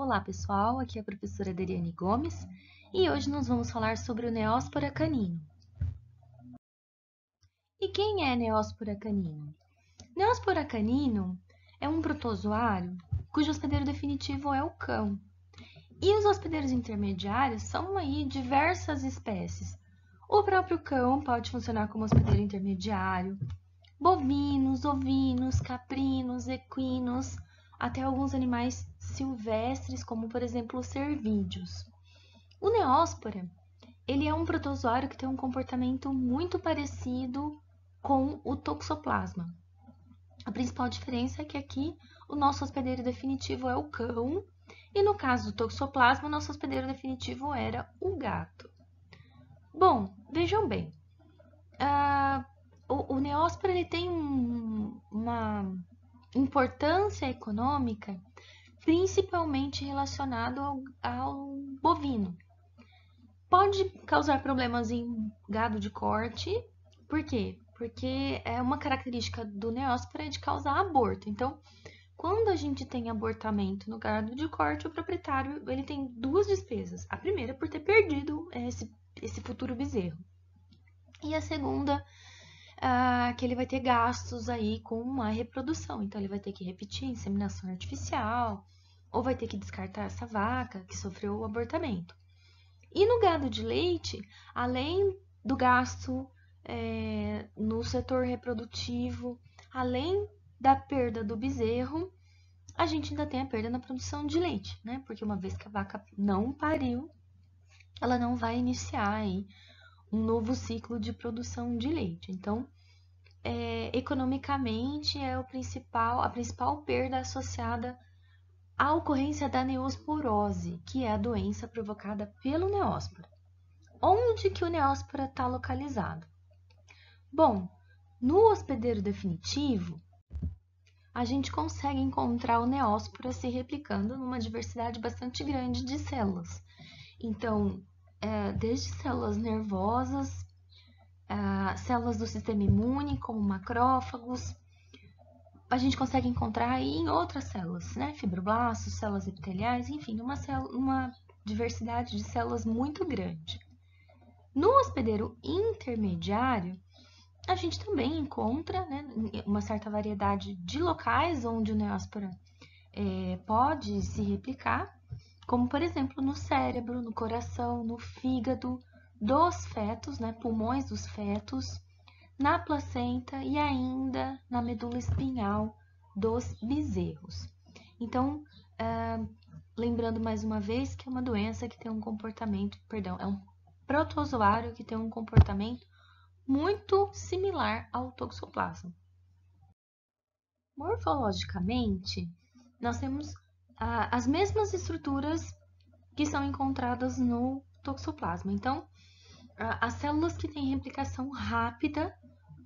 Olá pessoal, aqui é a professora Dariane Gomes e hoje nós vamos falar sobre o Neospora canino. E quem é Neospora canino? Neospora canino é um protozoário cujo hospedeiro definitivo é o cão. E os hospedeiros intermediários são aí diversas espécies. O próprio cão pode funcionar como hospedeiro intermediário, bovinos, ovinos, caprinos, equinos, até alguns animais silvestres, como por exemplo os cervídeos. O Neospora, ele é um protozoário que tem um comportamento muito parecido com o Toxoplasma. A principal diferença é que aqui o nosso hospedeiro definitivo é o cão, e no caso do Toxoplasma, o nosso hospedeiro definitivo era o gato. Bom, vejam bem, o Neospora ele tem uma importância econômica principalmente relacionado ao bovino. Pode causar problemas em gado de corte, por quê? Porque é uma característica do Neospora de causar aborto. Então, quando a gente tem abortamento no gado de corte, o proprietário ele tem duas despesas. A primeira por ter perdido esse futuro bezerro. E a segunda, que ele vai ter gastos aí com a reprodução. Então, ele vai ter que repetir a inseminação artificial, ou vai ter que descartar essa vaca que sofreu o abortamento. E no gado de leite, além do gasto no setor reprodutivo, além da perda do bezerro, a gente ainda tem a perda na produção de leite, né? Porque uma vez que a vaca não pariu, ela não vai iniciar aí um novo ciclo de produção de leite. Então, economicamente, é a principal perda associada à ocorrência da neosporose, que é a doença provocada pelo Neospora. Onde que o Neospora está localizado? Bom, no hospedeiro definitivo, a gente consegue encontrar o Neospora se replicando numa diversidade bastante grande de células. Então, desde células nervosas, células do sistema imune, como macrófagos, a gente consegue encontrar aí em outras células, né? Fibroblastos, células epiteliais, enfim, uma diversidade de células muito grande. No hospedeiro intermediário, a gente também encontra, né, uma certa variedade de locais onde o Neospora pode se replicar, como por exemplo no cérebro, no coração, no fígado dos fetos, né, pulmões dos fetos, na placenta e ainda na medula espinhal dos bezerros. Então, lembrando mais uma vez que é uma doença que tem um comportamento, é um protozoário que tem um comportamento muito similar ao Toxoplasma. Morfologicamente, nós temos as mesmas estruturas que são encontradas no Toxoplasma. Então, as células que têm replicação rápida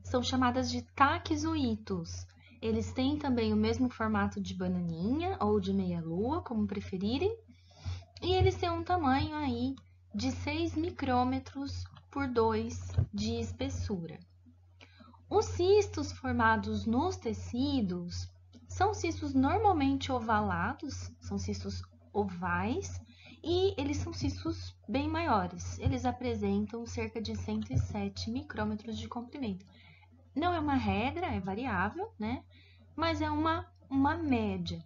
são chamadas de taquizoítos. Eles têm também o mesmo formato de bananinha ou de meia-lua, como preferirem, e eles têm um tamanho aí de 6 micrômetros por 2 de espessura. Os cistos formados nos tecidos são cistos normalmente ovalados, são cistos ovais, e eles são cistos bem maiores. Eles apresentam cerca de 107 micrômetros de comprimento. Não é uma regra, é variável, né? Mas é uma média.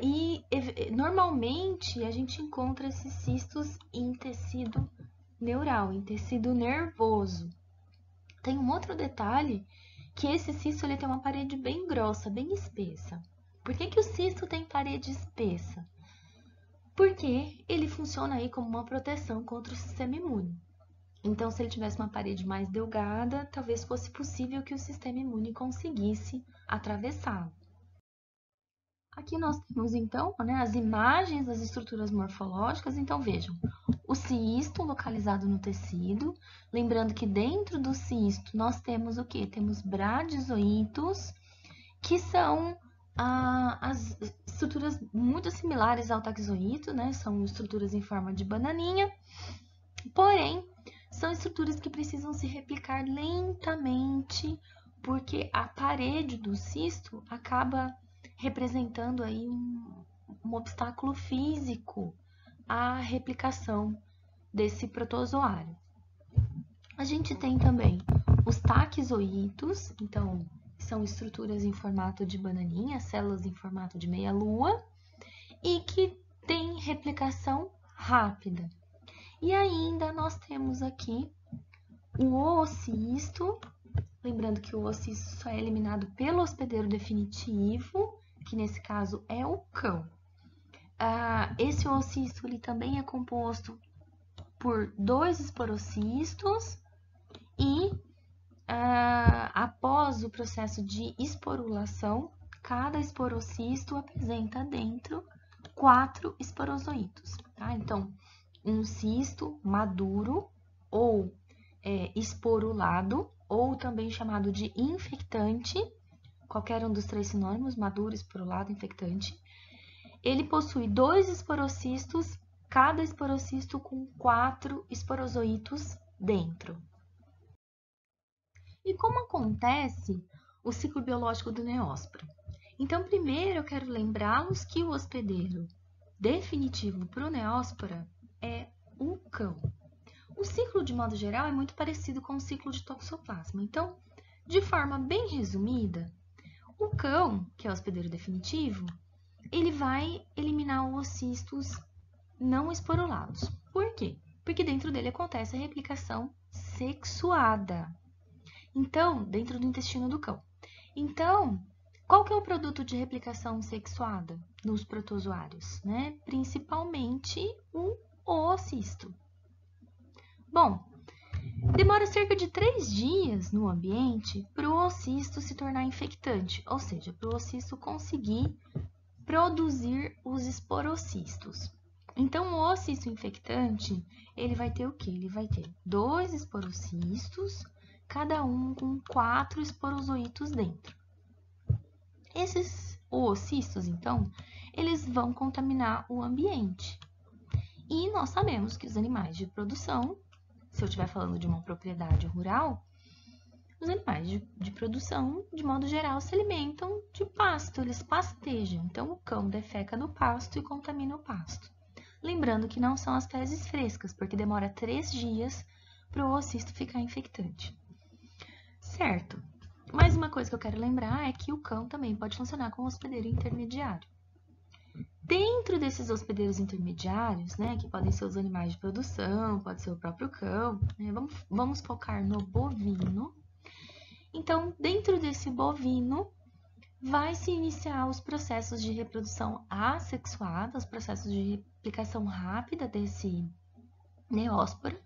E normalmente a gente encontra esses cistos em tecido neural, em tecido nervoso. Tem um outro detalhe, que esse cisto ele tem uma parede bem grossa, bem espessa. Por que o cisto tem parede espessa? Porque ele funciona aí como uma proteção contra o sistema imune. Então, se ele tivesse uma parede mais delgada, talvez fosse possível que o sistema imune conseguisse atravessá-lo. Aqui nós temos, então, né, as imagens das estruturas morfológicas. Então, vejam, o cisto localizado no tecido. Lembrando que dentro do cisto nós temos o quê? Temos bradizoítos, que são as estruturas muito similares ao taquizoíto, né? São estruturas em forma de bananinha, porém, são estruturas que precisam se replicar lentamente, porque a parede do cisto acaba representando aí um obstáculo físico à replicação desse protozoário. A gente tem também os taquizoítos, então são estruturas em formato de bananinha, células em formato de meia-lua, e que tem replicação rápida. E ainda nós temos aqui o oocisto, lembrando que o oocisto só é eliminado pelo hospedeiro definitivo, que nesse caso é o cão. Esse oocisto ele também é composto por 2 esporocistos e após o processo de esporulação, cada esporocisto apresenta dentro 4 esporozoítos. Tá? Então, um cisto maduro ou esporulado, ou também chamado de infectante, qualquer um dos 3 sinônimos, maduro, esporulado, infectante, ele possui 2 esporocistos, cada esporocisto com 4 esporozoítos dentro. E como acontece o ciclo biológico do neósporo? Então, primeiro eu quero lembrá-los que o hospedeiro definitivo para o neóspora é o cão. O ciclo, de modo geral, é muito parecido com o ciclo de toxoplasma. Então, de forma bem resumida, o cão, que é o hospedeiro definitivo, ele vai eliminar os cistos não esporulados. Por quê? Porque dentro dele acontece a replicação sexuada. Então, dentro do intestino do cão. Então, qual que é o produto de replicação sexuada nos protozoários? Né? Principalmente o oocisto. Bom, demora cerca de 3 dias no ambiente para o oocisto se tornar infectante, ou seja, para o oocisto conseguir produzir os esporocistos. Então, o oocisto infectante, ele vai ter o quê? Ele vai ter 2 esporocistos, cada um com 4 esporozoítos dentro. Esses oocistos, então, eles vão contaminar o ambiente. E nós sabemos que os animais de produção, se eu estiver falando de uma propriedade rural, os animais de produção, de modo geral, se alimentam de pasto, eles pastejam. Então, o cão defeca no pasto e contamina o pasto. Lembrando que não são as fezes frescas, porque demora 3 dias para o oocisto ficar infectante. Certo. Mais uma coisa que eu quero lembrar é que o cão também pode funcionar como hospedeiro intermediário. Dentro desses hospedeiros intermediários, né, que podem ser os animais de produção, pode ser o próprio cão, né, vamos focar no bovino. Então, dentro desse bovino, vai se iniciar os processos de reprodução assexuada, os processos de replicação rápida desse neóspora,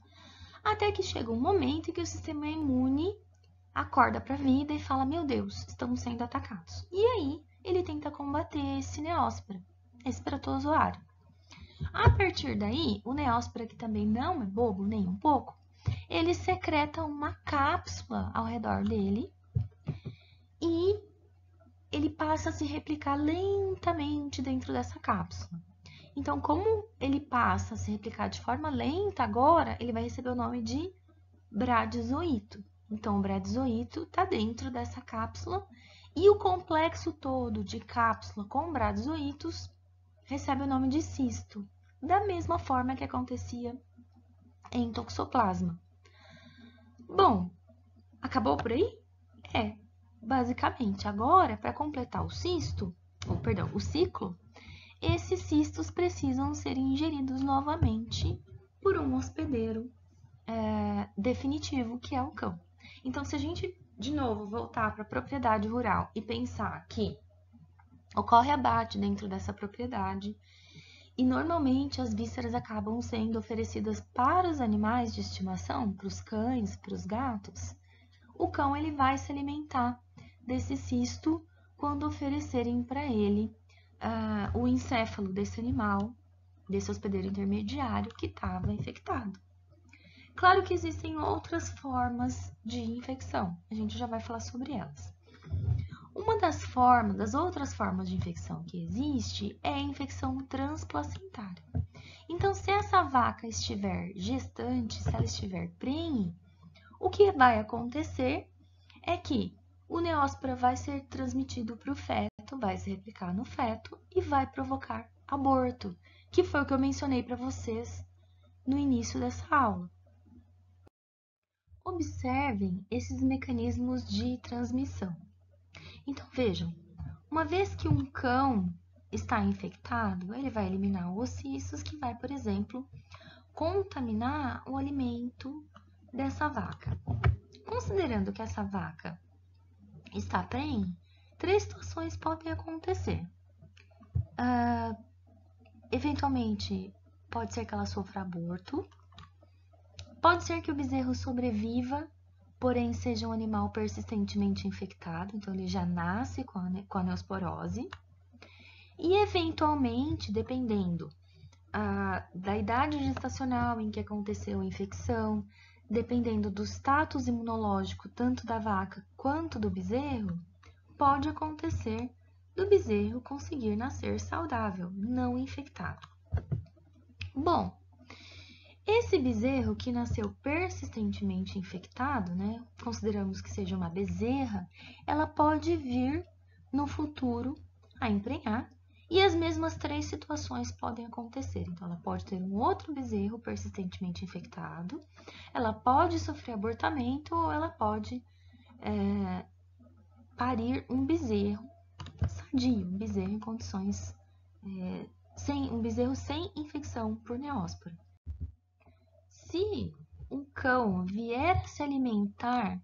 até que chega um momento em que o sistema imune acorda para a vida e fala, meu Deus, estamos sendo atacados. E aí, ele tenta combater esse neóspora, esse protozoário. A partir daí, o neóspora, que também não é bobo nem um pouco, ele secreta uma cápsula ao redor dele e ele passa a se replicar lentamente dentro dessa cápsula. Então, como ele passa a se replicar de forma lenta agora, ele vai receber o nome de bradizoíto. Então, o bradizoíto está dentro dessa cápsula e o complexo todo de cápsula com bradizoítos recebe o nome de cisto, da mesma forma que acontecia em toxoplasma. Bom, acabou por aí? Basicamente. Agora, para completar o ciclo, esses cistos precisam ser ingeridos novamente por um hospedeiro definitivo, que é o cão. Então, se a gente, de novo, voltar para a propriedade rural e pensar que ocorre abate dentro dessa propriedade e normalmente as vísceras acabam sendo oferecidas para os animais de estimação, para os cães, para os gatos, o cão ele vai se alimentar desse cisto quando oferecerem para ele o encéfalo desse animal, desse hospedeiro intermediário que estava infectado. Claro que existem outras formas de infecção, a gente já vai falar sobre elas. Uma das outras formas de infecção que existe é a infecção transplacentária. Então, se essa vaca estiver gestante, se ela estiver prenhe, o que vai acontecer é que o neóspora vai ser transmitido para o feto, vai se replicar no feto e vai provocar aborto, que foi o que eu mencionei para vocês no início dessa aula. Observem esses mecanismos de transmissão. Então, vejam, uma vez que um cão está infectado, ele vai eliminar os cistos que vai, por exemplo, contaminar o alimento dessa vaca. Considerando que essa vaca está prenhe, 3 situações podem acontecer. Eventualmente, pode ser que ela sofra aborto, pode ser que o bezerro sobreviva, porém seja um animal persistentemente infectado, então ele já nasce com a neosporose, e eventualmente, dependendo da idade gestacional em que aconteceu a infecção, dependendo do status imunológico tanto da vaca quanto do bezerro, pode acontecer do bezerro conseguir nascer saudável, não infectado. Bom, esse bezerro que nasceu persistentemente infectado, né, consideramos que seja uma bezerra, ela pode vir no futuro a emprenhar e as mesmas 3 situações podem acontecer. Então, ela pode ter um outro bezerro persistentemente infectado, ela pode sofrer abortamento ou ela pode parir um bezerro sadio, um bezerro em condições, um bezerro sem infecção por neóspora. Se um cão vier a se alimentar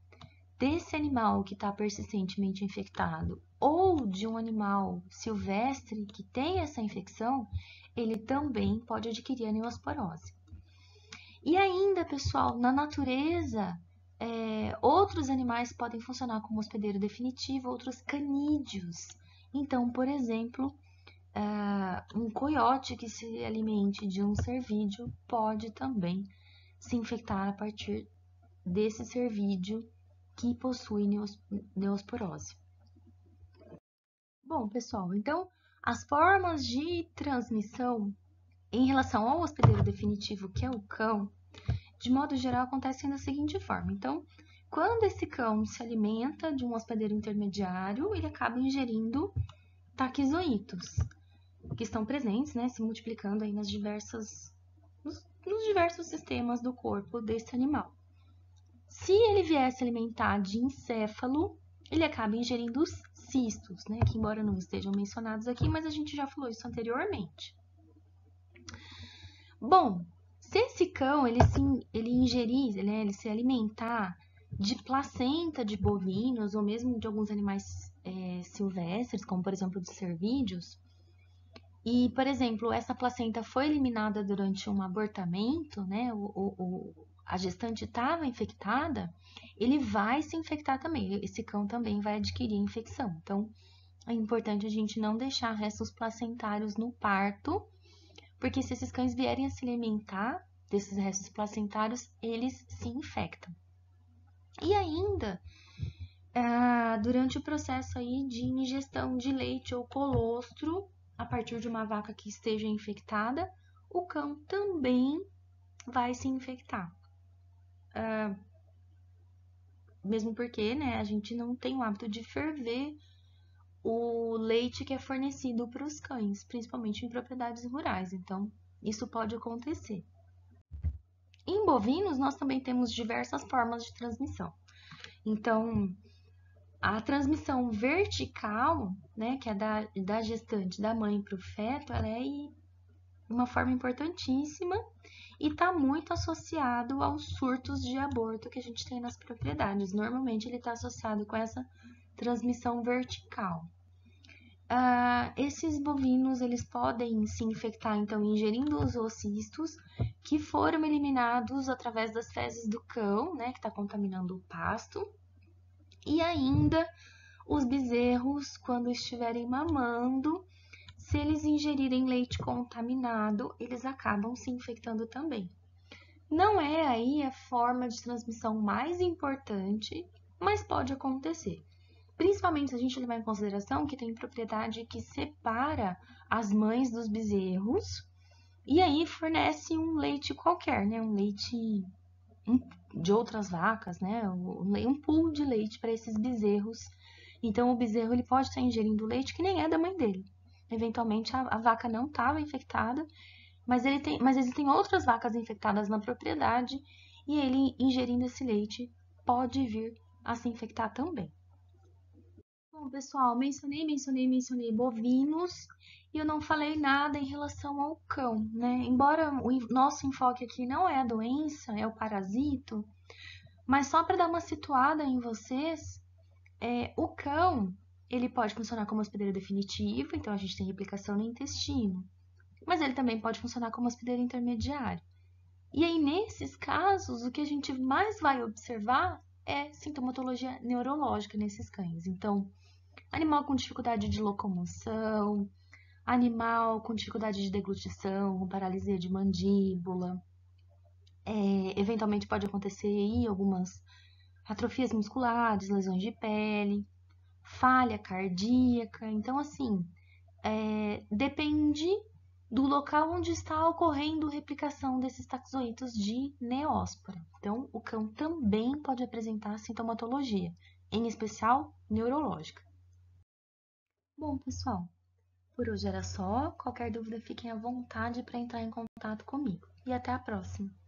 desse animal que está persistentemente infectado ou de um animal silvestre que tem essa infecção, ele também pode adquirir a neosporose. E ainda, pessoal, na natureza, outros animais podem funcionar como hospedeiro definitivo, outros canídeos. Então, por exemplo, um coiote que se alimente de um cervídeo pode também se infectar a partir desse cervídeo que possui neosporose. Bom, pessoal, então as formas de transmissão em relação ao hospedeiro definitivo, que é o cão, de modo geral acontecem da seguinte forma. Então, quando esse cão se alimenta de um hospedeiro intermediário, ele acaba ingerindo taquizoítos, que estão presentes, né, se multiplicando aí nos diversos sistemas do corpo desse animal. Se ele vier se alimentar de encéfalo, ele acaba ingerindo os cistos, né, que embora não estejam mencionados aqui, mas a gente já falou isso anteriormente. Bom, se esse cão ele ingerir, né, ele se alimentar de placenta de bovinos ou mesmo de alguns animais silvestres, como por exemplo de cervídeos, e, por exemplo, essa placenta foi eliminada durante um abortamento, né? A gestante estava infectada, ele vai se infectar também. Esse cão também vai adquirir infecção. Então, é importante a gente não deixar restos placentários no parto, porque se esses cães vierem a se alimentar desses restos placentários, eles se infectam. E ainda, durante o processo aí de ingestão de leite ou colostro, a partir de uma vaca que esteja infectada, o cão também vai se infectar. Mesmo porque, né, a gente não tem o hábito de ferver o leite que é fornecido para os cães, principalmente em propriedades rurais. Então, isso pode acontecer. Em bovinos, nós também temos diversas formas de transmissão. Então, a transmissão vertical, né, que é da gestante, da mãe para o feto, ela é uma forma importantíssima e está muito associado aos surtos de aborto que a gente tem nas propriedades. Normalmente, ele está associado com essa transmissão vertical. Esses bovinos, eles podem se infectar, então, ingerindo os oocistos que foram eliminados através das fezes do cão, né, que está contaminando o pasto. E ainda os bezerros, quando estiverem mamando, se eles ingerirem leite contaminado, eles acabam se infectando também. Não é aí a forma de transmissão mais importante, mas pode acontecer. Principalmente se a gente levar em consideração que tem propriedade que separa as mães dos bezerros e aí fornece um leite qualquer, né? Um leite de outras vacas, né? Um pool de leite para esses bezerros. Então, o bezerro ele pode estar ingerindo leite que nem é da mãe dele. eventualmente a vaca não estava infectada, mas existem outras vacas infectadas na propriedade e ele, ingerindo esse leite, pode vir a se infectar também. Bom, pessoal, mencionei bovinos e eu não falei nada em relação ao cão, né? Embora o nosso enfoque aqui não é a doença, é o parasito, mas só para dar uma situada em vocês, o cão, ele pode funcionar como hospedeiro definitivo, então a gente tem replicação no intestino, mas ele também pode funcionar como hospedeiro intermediário. E aí, nesses casos, o que a gente mais vai observar é sintomatologia neurológica nesses cães. Então, animal com dificuldade de locomoção, animal com dificuldade de deglutição, com paralisia de mandíbula. Eventualmente pode acontecer aí algumas atrofias musculares, lesões de pele, falha cardíaca. Então, assim, depende do local onde está ocorrendo replicação desses taxoítos de neóspora. Então, o cão também pode apresentar sintomatologia, em especial neurológica. Bom, pessoal, por hoje era só. Qualquer dúvida, fiquem à vontade para entrar em contato comigo. E até a próxima!